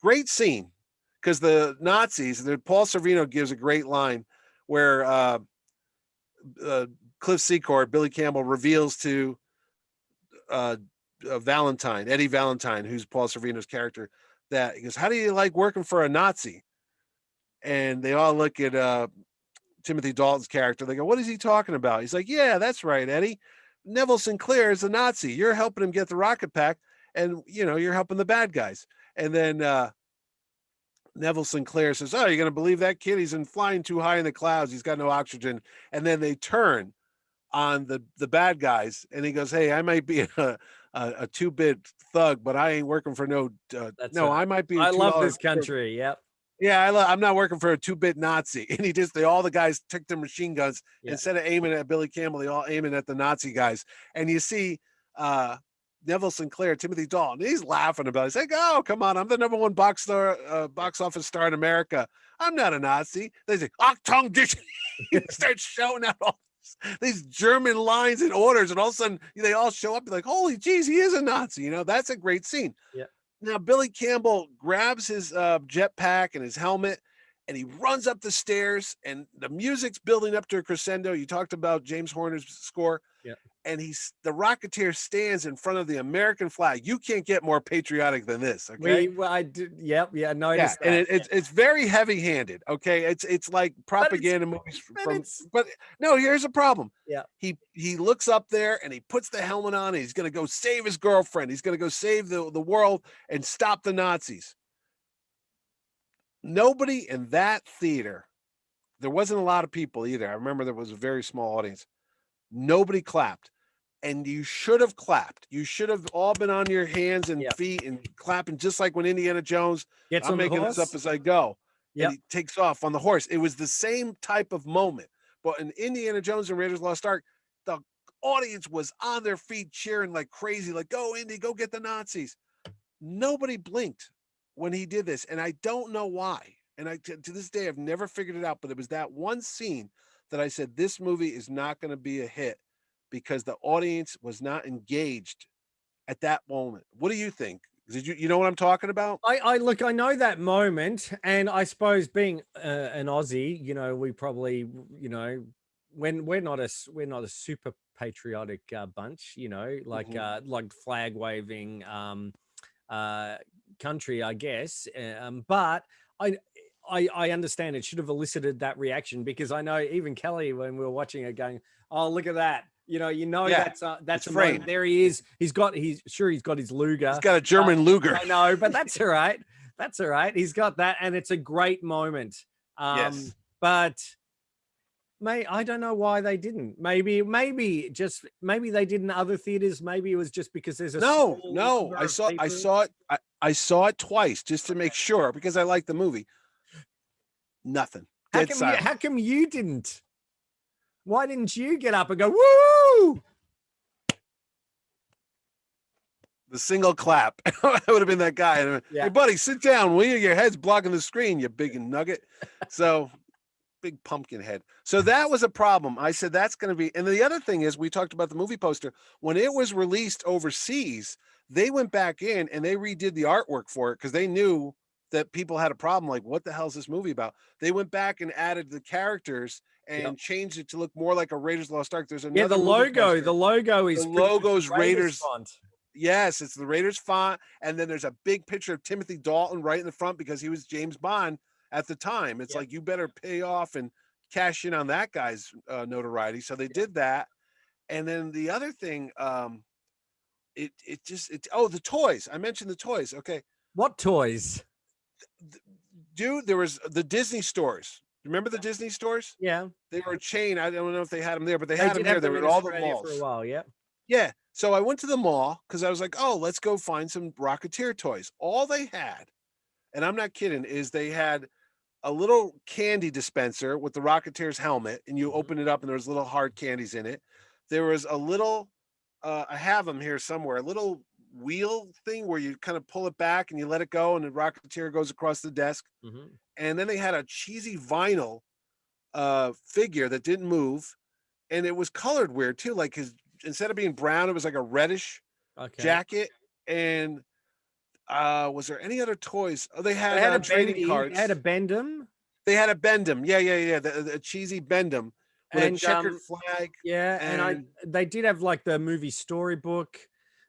Great scene, because the Nazis, Paul Sorvino gives a great line where Cliff Secord, Billy Campbell, reveals to Valentine, Eddie Valentine, who's Paul Sorvino's character, that he goes, how do you like working for a Nazi? And they all look at Timothy Dalton's character. They go, what is he talking about? He's like, yeah, that's right, Eddie. Neville Sinclair is a Nazi. You're helping him get the rocket pack, and you're helping the bad guys. And then Neville Sinclair says, "Oh, you're going to believe that kid? He's flying too high in the clouds. He's got no oxygen." And then they turn on the bad guys, and he goes, "Hey, I might be a 2-bit thug, but I ain't working for no. That's No, right. I might be a I love $2. this country. Yep. Yeah, I'm not working for a 2-bit Nazi." And all the guys took their machine guns. Yeah. Instead of aiming at Billy Campbell, they all aiming at the Nazi guys. And you see Neville Sinclair, Timothy Dalton, he's laughing about it. He's like, "Oh, come on, I'm the #1 box office star in America. I'm not a Nazi." They say, "Achtung dich." He starts shouting out all these German lines and orders, and all of a sudden they all show up like, "Holy geez, he is a Nazi." That's a great scene. Yeah. Now, Billy Campbell grabs his jetpack and his helmet, and he runs up the stairs, and the music's building up to a crescendo. You talked about James Horner's score. Yeah. And the Rocketeer stands in front of the American flag. You can't get more patriotic than this. Okay. I did. Yep. Yeah. Yeah, Noticed and that. it's very heavy-handed. Okay, it's like propaganda movies but no, here's the problem. Yeah. He looks up there and he puts the helmet on, and he's going to go save his girlfriend. He's going to go save the world and stop the Nazis. Nobody in that theater, there wasn't a lot of people either. I remember there was a very small audience. Nobody clapped. And you should have clapped. You should have all been on your hands and feet and clapping, just like when Indiana Jones, I'm making this up as I go. Yep. And he takes off on the horse. It was the same type of moment. But in Indiana Jones and Raiders of the Lost Ark, the audience was on their feet cheering like crazy, like, "Go, Indy, go get the Nazis." Nobody blinked when he did this. And I don't know why. And to this day, I've never figured it out. But it was that one scene that I said, this movie is not going to be a hit, because the audience was not engaged at that moment. What do you think? Did you know what I'm talking about? I look, I know that moment, and I suppose being an Aussie, we probably, when we're not a super patriotic bunch, like like flag waving country, I guess. But I understand it should have elicited that reaction, because I know even Kelly, when we were watching it, going, "Oh, look at that." Yeah, that's a framed. moment. There he is. He's got his Luger. He's got a German Luger. I know, but that's all right. That's all right. He's got that, and it's a great moment. Yes. But I don't know why they didn't. Maybe they did in other theaters. Maybe it was just because there's a no. I saw it twice just to make sure, because I like the movie. Nothing. How come you didn't? Why didn't you get up and go, "Woo"? The single clap. I would have been that guy. Hey, buddy, sit down, will you? Your head's blocking the screen, you big nugget. So, big pumpkin head. So that was a problem. I said that's going to be. And the other thing is, we talked about the movie poster. When it was released overseas, they went back in and they redid the artwork for it, because they knew that people had a problem. Like, what the hell is this movie about? They went back and added the characters and changed it to look more like a Raiders of the Lost Ark. There's another the logo is Raiders font. Yes, it's the Raiders font, and then there's a big picture of Timothy Dalton right in the front, because he was James Bond at the time. It's like, you better pay off and cash in on that guy's notoriety. So they did that. And then the other thing, the toys. I mentioned the toys. Okay, what toys? Dude, there was the Disney stores. Remember the Disney stores? Yeah, they were a chain. I don't know if they had them there, but they had them here. They were at all the malls for a while. Yeah. Yeah. So I went to the mall because I was like, "Oh, let's go find some Rocketeer toys." All they had, and I'm not kidding, is they had a little candy dispenser with the Rocketeer's helmet, and you open it up and there's little hard candies in it. There was a little, I have them here somewhere, a little wheel thing where you kind of pull it back and you let it go, and the Rocketeer goes across the desk. And then they had a cheesy vinyl figure that didn't move, and it was colored weird too. Like, instead of being brown, it was like a reddish jacket. And was there any other toys? Oh, they had a trading cards. They had a Bendham. They had a Bendham. Yeah. The cheesy Bendham with a checkered flag. Yeah, and they did have like the movie Storybook.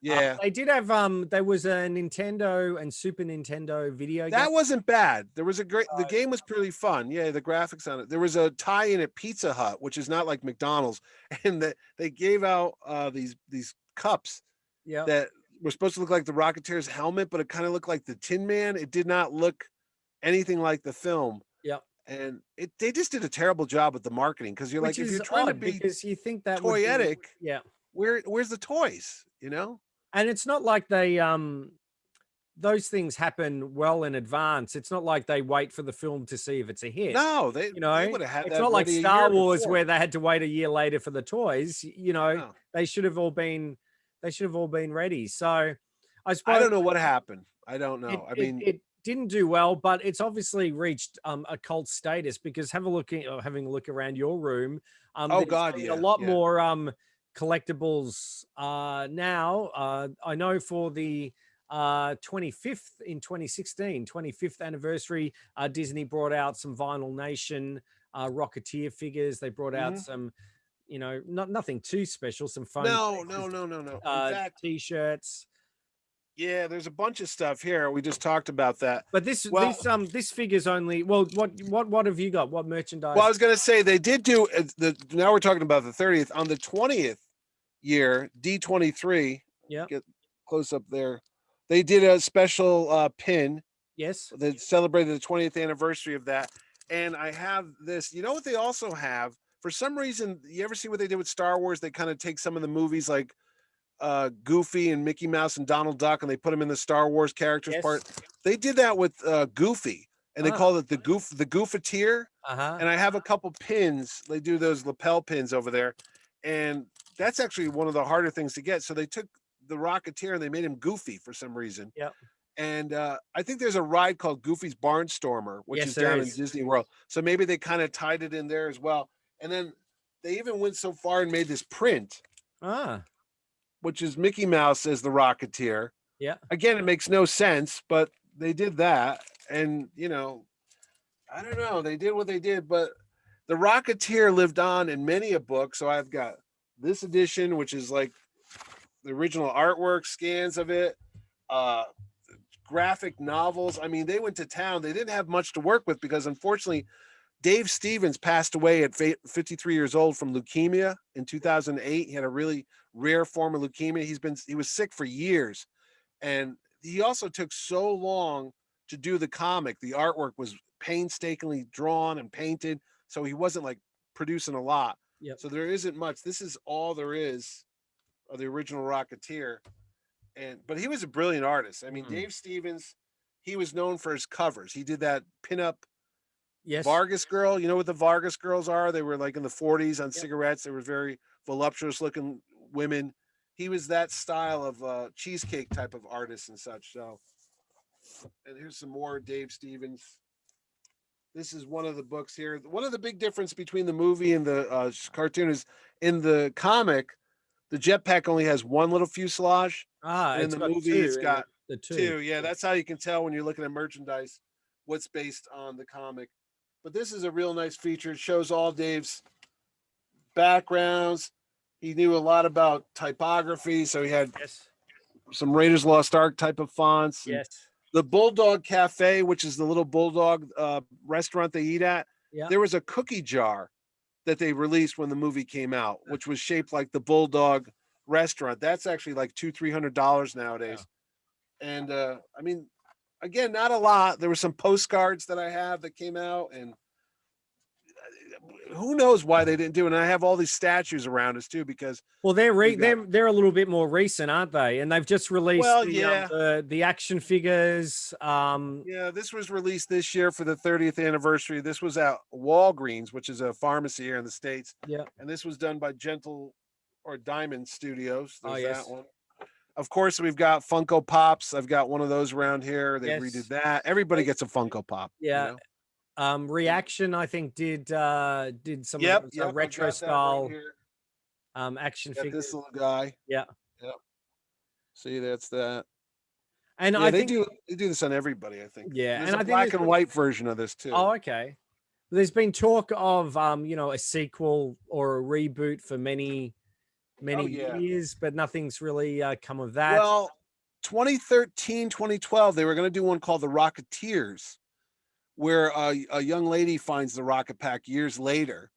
Yeah. They did have there was a Nintendo and Super Nintendo video game. That wasn't bad. There was a great the game was pretty fun. Yeah, the graphics on it. There was a tie-in at Pizza Hut, which is not like McDonald's, and they gave out these cups Yeah. that were supposed to look like the Rocketeer's helmet, but it kind of looked like the Tin Man. It did not look anything like the film. Yeah. And they just did a terrible job with the marketing because you're Which like, if is you're trying to odd be because you think that would be, toyetic, yeah. where's the toys? You know? And it's not like they those things happen well in advance. It's not like they wait for the film to see if it's a hit. No, You they know, would have had it's that not like ready a Star year Wars where before. they had to wait a year later for the toys. No. They should have all been ready. So I I suppose don't know what happened. I don't it know. I it, mean, it didn't do well, but it's obviously reached a cult status because having a look around your room. oh There's God, been a yeah, lot yeah. more collectibles now. I know for the 25th in 2016, 25th anniversary, Disney brought out some Vinyl Nation Rocketeer figures. They brought out Mhm. some, nothing too special, some phone No, cases, no, no, no, no. In fact, t-shirts. yeah, there's a bunch of stuff here. We just talked about that. But this Well, this figure's only, well, what have you got? What well, I merchandise? was gonna say they did do the. Now we're talking about the 30th. On the 20th year, D23. Yeah. Get close up there. They did a special pin Yes. that celebrated the 20th anniversary of that. And I have this. You know what they also have? For some reason, you ever see what they did with Star Wars? They kind of take some of the movies like Goofy and Mickey Mouse and Donald Duck, and they put them in the Star Wars characters Yes. part. They did that with Goofy, and they Ah. called it the Goofateer. Uh-huh. And I have a couple pins. They do those lapel pins over there, and that's actually one of the harder things to get. So they took the Rocketeer and they made him Goofy for some reason. Yep. And I think there's a ride called Goofy's Barnstormer, which Yes, is there down in is. Disney World. So maybe they kind of tied it in there as well. And then they even went so far and made this print, Ah. which is Mickey Mouse as the Rocketeer. Yeah. Again, it makes no sense, but they did that. And, I don't know. They did what they did, but the Rocketeer lived on in many a book. So I've got this edition, which is like the original artwork, scans of it, uh, graphic novels. I mean, they went to town. They didn't have much to work with because unfortunately, Dave Stevens passed away at 53 years old from leukemia in 2008. He had a really rare form of leukemia. He was sick for years, and he also took so long to do the comic. The artwork was painstakingly drawn and painted, so he wasn't like producing a lot. Yep. So there isn't much. This is all there is of the original Rocketeer. But he was a brilliant artist. I mean, Dave Stevens, he was known for his covers. He did that pinup Yes. Vargas girl. You know what the Vargas girls are? They were like in the 40s on Yep. cigarettes. They were very voluptuous looking women. He was that style of cheesecake type of artist and such. So, and here's some more Dave Stevens. This is one of the books here. One of the big difference between the movie and the cartoon is in the comic, the jetpack only has one little fuselage, Ah, and in it's the got movie, two it's in got the two. two. Yeah, that's how you can tell when you're looking at merchandise what's based on the comic. But this is a real nice feature. It shows all Dave's backgrounds. He knew a lot about typography, so he had Yes. some Raiders Lost Ark type of fonts. And Yes. the Bulldog Cafe, which is the little bulldog restaurant they eat at, Yeah. there was a cookie jar that they released when the movie came out, which was shaped like the Bulldog restaurant. That's actually like $200-300 nowadays. And I mean, again, not a lot. There were some postcards that I have that came out, and who knows why they didn't do it. And I have all these statues around us too, because Well, we've got, they're a little bit more recent, aren't they? And they've just released well, yeah. the action figures. Yeah, this was released this year for the 30th anniversary. This was at Walgreens, which is a pharmacy here in the States. Yeah. And this was done by Gentle or Diamond Studios. Oh, There's yes. that one. Of course, we've got Funko Pops. I've got one of those around here. They Yes. redid that. Everybody gets a Funko Pop. Yeah. You know? Reaction, I think, did some Yep, of those yep. I've retro got that right style here. action Got figures. this little guy. Yeah. Yep. See, that's that. And Yeah, I they think do this on everybody, I think. Yeah, There's and a I think black there's and been- white version of this too. Oh, okay. There's been talk of a sequel or a reboot for many many Oh yeah. years, but nothing's really come of that. Well, 2013, 2012, they were going to do one called The Rocketeers, where a young lady finds the rocket pack years later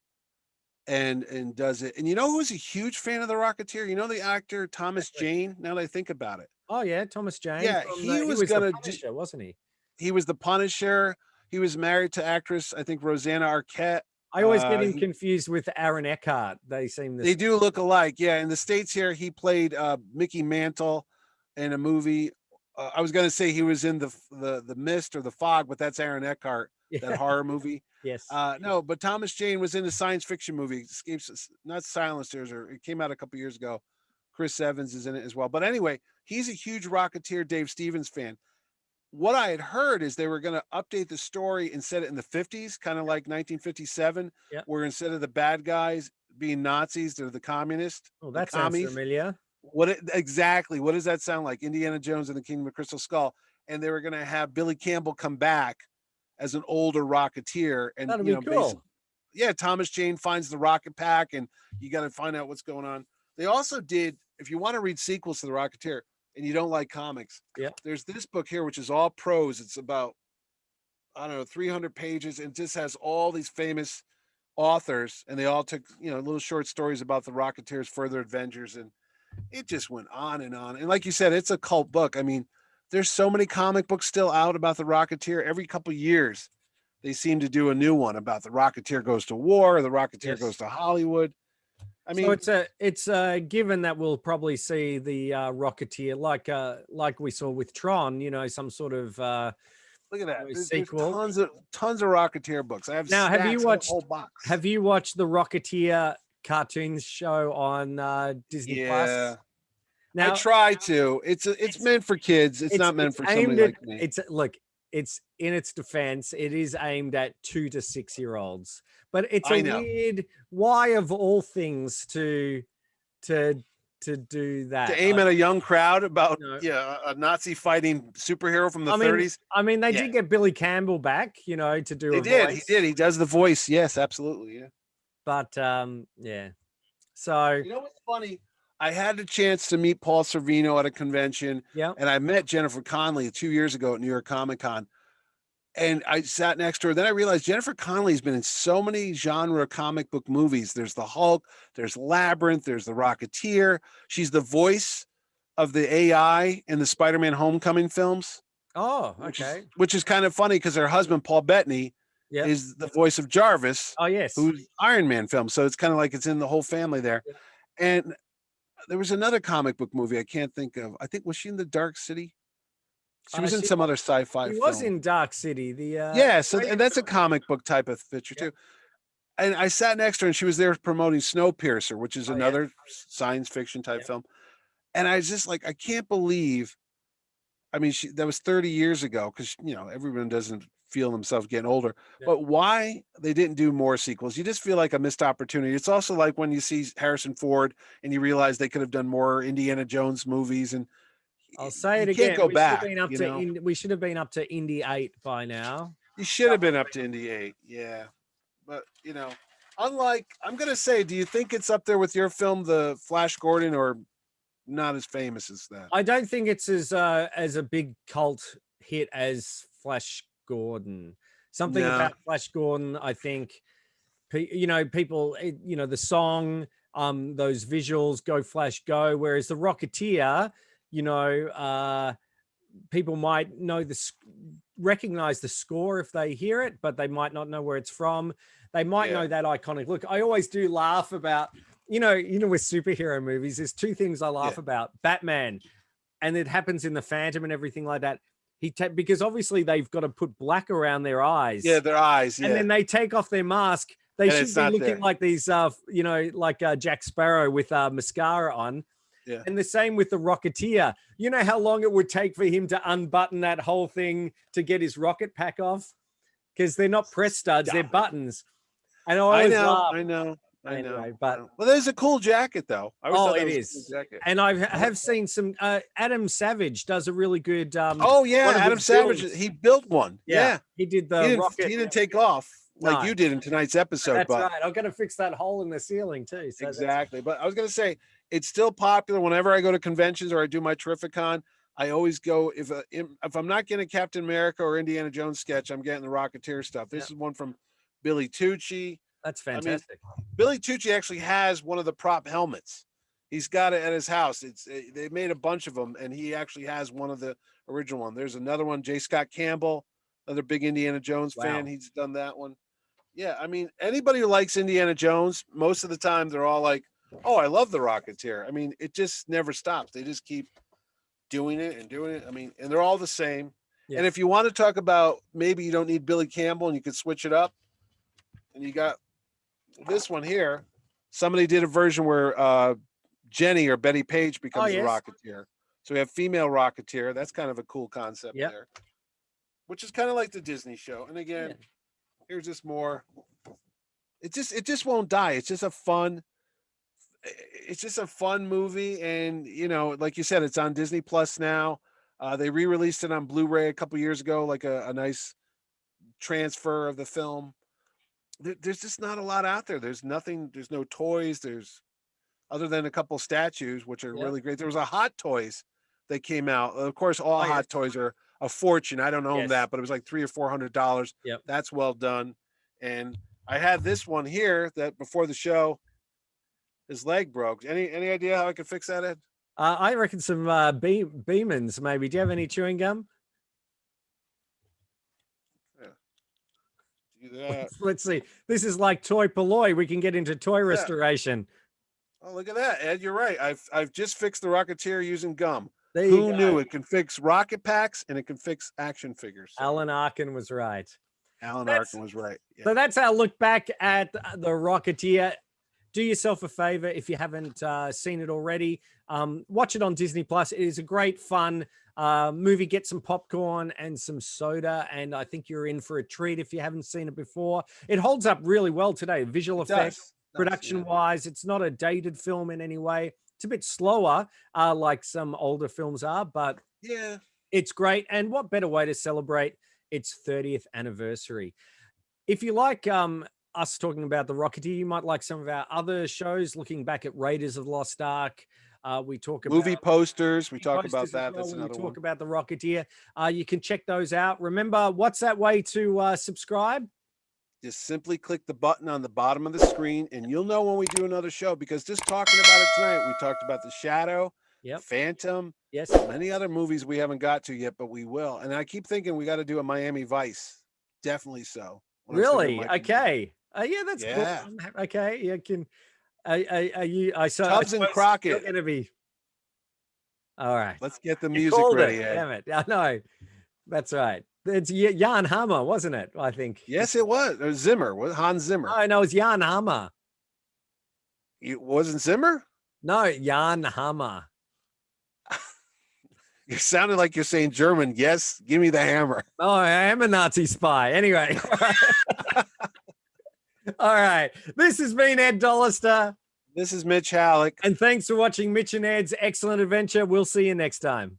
and does it. And you know who was a huge fan of The Rocketeer? You know the actor Thomas Jane? Now that I think about it. Oh yeah, Thomas Jane Yeah, from he he was was the gonna do Punisher, wasn't he? he was the Punisher. He was married to actress, I think Rosanna Arquette. I always get him He confused with Aaron Eckhart. They seem the They same. do look alike. Yeah, in the States here, he played Mickey Mantle in a movie. I was gonna say he was in the Mist or the Fog, but that's Aaron Eckhart, that Yeah. horror movie. Yes. No, but Thomas Jane was in a science fiction movie, Escapes, not Silencers, or it came out a couple years ago. Chris Evans is in it as well. But anyway, he's a huge Rocketeer Dave Stevens fan. What I had heard is they were going to update the story and set it in the 50s, kind of like 1957, Yeah. where instead of the bad guys being Nazis, they're the communists, Oh, the that sounds commies. familiar. Exactly? What does that sound like? Indiana Jones and the Kingdom of Crystal Skull. And they were going to have Billy Campbell come back as an older Rocketeer, and That'd be basically, cool. yeah, Thomas Jane finds the rocket pack, and you got to find out what's going on. They also did, if you want to read sequels to the Rocketeer and you don't like comics, Yeah. there's this book here which is all prose. It's about, I don't know, 300 pages, and just has all these famous authors, and they all took little short stories about the Rocketeer's further adventures, and it just went on and on. And like you said, it's a cult book. I mean, there's so many comic books still out about the Rocketeer. Every couple years, they seem to do a new one about the Rocketeer goes to war, or the Rocketeer goes Yes. to Hollywood. I So mean, it's a given that we'll probably see the Rocketeer like we saw with Tron, some sort of look at that. There's sequel. tons of Rocketeer books. I have Now, stacks, I have a whole box. have you watched the Rocketeer cartoons show on Disney Plus? Yeah. I Now, try to. It's meant for kids. It's not meant for somebody like me. It's in its defense, it is aimed at 2 to 6 year olds, but it's I a know. weird why of all things to do that. To aim at a young crowd about No. a Nazi fighting superhero from the I mean, 30s. they Yeah. did get Billy Campbell back, to do They a did. voice. He did. He does the voice. Yes, absolutely. Yeah. But yeah. So You know what's funny? I had the chance to meet Paul Sorvino at a convention, yeah. and I met Jennifer Connelly 2 years ago at New York Comic Con. And I sat next to her. Then I realized Jennifer Connelly's been in so many genre comic book movies. There's the Hulk, there's Labyrinth, there's the Rocketeer. She's the voice of the AI in the Spider-Man Homecoming films. Oh, okay. Which is kind of funny because her husband, Paul Bettany, Yeah. is the voice of Jarvis. Oh, yes. Who's Iron Man film. So it's kind of like it's in the whole family there. Yeah. And there was another comic book movie I can't think of. I think, was she in the Dark City? She was in some other sci-fi He film. was in Dark City. And that's a comic book type of picture too. And I sat next to her, and she was there promoting Snowpiercer, which is another science fiction type film. And I was just like, I can't believe. I mean, that was 30 years ago, because everyone doesn't feel themselves getting older. Yeah. But why they didn't do more sequels? You just feel like a missed opportunity. It's also like when you see Harrison Ford and you realize they could have done more Indiana Jones movies, and I'll say it you again. can't go back. We should have been up to Indy 8 by now. You should have been up to Indy 8. Yeah. But, unlike, I'm going to say, do you think it's up there with your film, The Flash Gordon, or not as famous as that? I don't think it's as a big cult hit as Flash Gordon. Something about Flash Gordon, I think, people, the song, those visuals, Go Flash Go, whereas the Rocketeer, people might recognize the score if they hear it, but they might not know where it's from. They might know that iconic look. I always do laugh about, with superhero movies, there's two things I laugh about. Batman, and it happens in the Phantom and everything like that. Because obviously they've got to put black around their eyys. Yeah, their eyes. Yeah. And then they take off their mask. They should be looking like these, like Jack Sparrow with mascara on. Yeah. And the same with the Rocketeer. You know how long it would take for him to unbutton that whole thing to get his rocket pack off? Because they're not press studs, they're buttons. And I know. Anyway, but there's a cool jacket though. It is. Cool, and I have seen some. Adam Savage does a really good. Adam Savage. He built one. Yeah. He did the rocket. He didn't take off like you did in tonight's episode. That's right. I'm going to fix that hole in the ceiling too. So exactly. But I was going to say, It's still popular. Whenever I go to conventions or I do my Terrificon, I always go, if I'm not getting a Captain America or Indiana Jones sketch, I'm getting the Rocketeer stuff. This Yeah. is one from Billy Tucci. That's I mean, fantastic. Billy Tucci actually has one of the prop helmets. He's got it at his house. They made a bunch of them, and he actually has one of the original one. There's another one, J. Scott Campbell, another big Indiana Jones fan. Wow. He's done that one. Yeah, I mean, anybody who likes Indiana Jones, most of the time they're all like, "Oh, I love the Rocketeer." I mean, it just never stops. They just keep doing it and doing it. I mean, and they're all the same. Yeah. And if you want to talk about maybe you don't need Billy Campbell and you could switch it up, and you got this one here. Somebody did a version where Jenny or Betty Page becomes the Rocketeer. So we have female Rocketeer. That's kind of a cool concept there, which is kind of like the Disney show. And again, here's just more. It just won't die. It's just a fun movie. And you know, like you said, it's on Disney Plus now. They re-released it on Blu-ray a couple years ago, like a nice transfer of the film. There's just not a lot out there. There's nothing. There's no toys. There's other than a couple statues, which are really great. There was a Hot Toys that came out. Of course, all Hot Toys are a fortune. I don't own that, but it was like $300 or $400. Yep. That's well done. And I had this one here that before the show, his leg broke. Any idea how I could fix that, Ed? I reckon some Beemans, maybe. Do you have any chewing gum? Do that. Let's see. This is like toy polloi. We can get into toy restoration. Oh, look at that, Ed. You're right. I've just fixed the Rocketeer using gum. Who knew it can fix rocket packs and it can fix action figures? So. Alan Arkin was right. Arkin was right. Yeah. So that's our look back at the Rocketeer. Do yourself a favor if you haven't seen it already. Watch it on Disney Plus. It is a great fun movie. Get some popcorn and some soda, and I think you're in for a treat if you haven't seen it before. It holds up really well today. Visual effects, production-wise, it's not a dated film in any way. It's a bit slower, like some older films are, but it's great. And what better way to celebrate its 30th anniversary? If you like us talking about the Rocketeer, you might like some of our other shows, looking back at Raiders of the Lost Ark. We talk about movie posters. We talk about that. That's another one. We talk about the Rocketeer. You can check those out. Remember, what's that way to subscribe? Just simply click the button on the bottom of the screen and you'll know when we do another show, because just talking about it tonight, we talked about The Shadow, Phantom, many other movies we haven't got to yet, but we will. And I keep thinking we got to do a Miami Vice. Definitely so. Really? Okay. Yeah, that's cool. Okay. You can. I saw Tubbs and Crockett. Gonna be. All right. Let's get the music ready. Damn it! I know. That's right. It's Jan Hammer, wasn't it? I think. Yes, it was. It was Zimmer. Hans Zimmer. Oh no, it's Jan Hammer. It wasn't Zimmer? No, Jan Hammer. You sounded like you're saying German. Yes, give me the hammer. Oh, I am a Nazi spy. Anyway. All right. This has been Ed Dollister. This is Mitch Halleck. And thanks for watching Mitch and Ed's Excellent Adventure. We'll see you next time.